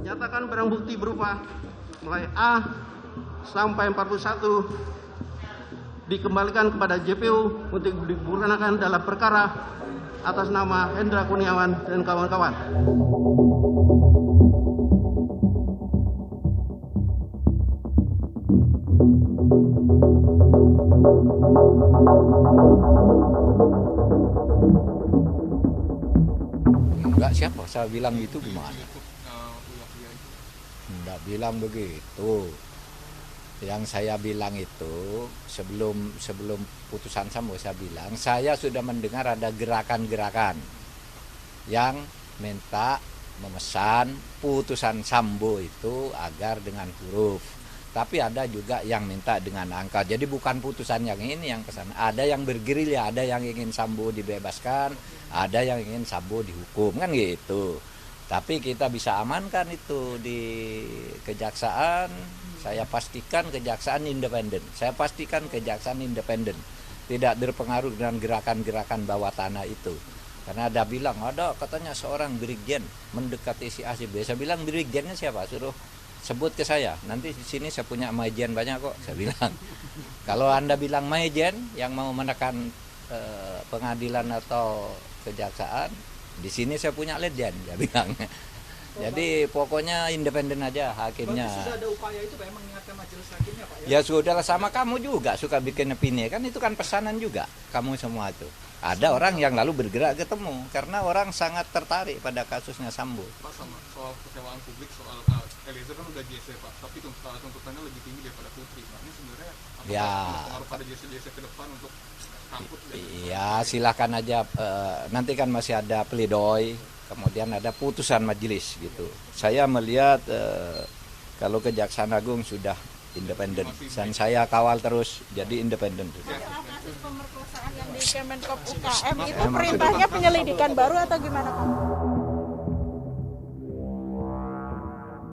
Nyatakan barang bukti berupa mulai A sampai 41 dikembalikan kepada JPU untuk digunakan dalam perkara atas nama Hendra Kurniawan dan kawan-kawan. Enggak, siapa saya bilang gitu gimana? Enggak bilang begitu. Yang saya bilang itu sebelum putusan Sambo saya bilang saya sudah mendengar ada gerakan-gerakan yang minta memesan putusan Sambo itu agar dengan huruf. Tapi ada juga yang minta dengan angka. Jadi bukan putusan yang ini yang kesana. Ada yang bergerilya, ada yang ingin Sambo dibebaskan, ada yang ingin Sambo dihukum, kan gitu. Tapi kita bisa amankan itu di kejaksaan. Saya pastikan kejaksaan independen. Saya pastikan kejaksaan independen. Tidak berpengaruh dengan gerakan-gerakan bawah tanah itu. Karena ada bilang, ada katanya seorang brigjen mendekati si A si B. Saya bilang brigjennya siapa? Suruh sebut ke saya. Nanti di sini saya punya majen banyak kok. Saya bilang. Kalau Anda bilang majen yang mau menekan pengadilan atau kejaksaan, di sini saya punya legend. Saya bilang. Jadi pokoknya independen aja hakimnya. Berarti sudah ada upaya itu Pak, mengingatkan majelis hakimnya Pak Ya ya? sudah sama kamu juga suka bikin opini kan, itu kan pesanan juga kamu semua itu. Ada orang yang lalu bergerak ketemu karena orang sangat tertarik pada kasusnya Sambo. Pak, sama soal kekecewaan publik soal Eliezer kan udah JC Pak, tapi tuntutannya lebih tinggi daripada Putri Pak. Ini sebenarnya pengaruh pada JC ke depan untuk takut? Iya silakan aja, nanti kan masih ada pledoi, kemudian ada putusan majelis gitu. Saya melihat kalau Kejaksaan Agung sudah independen dan saya kawal terus jadi independen. Kasus pemerkosaan yang di Kemenkop UKM itu perintahnya penyelidikan baru atau gimana Pak?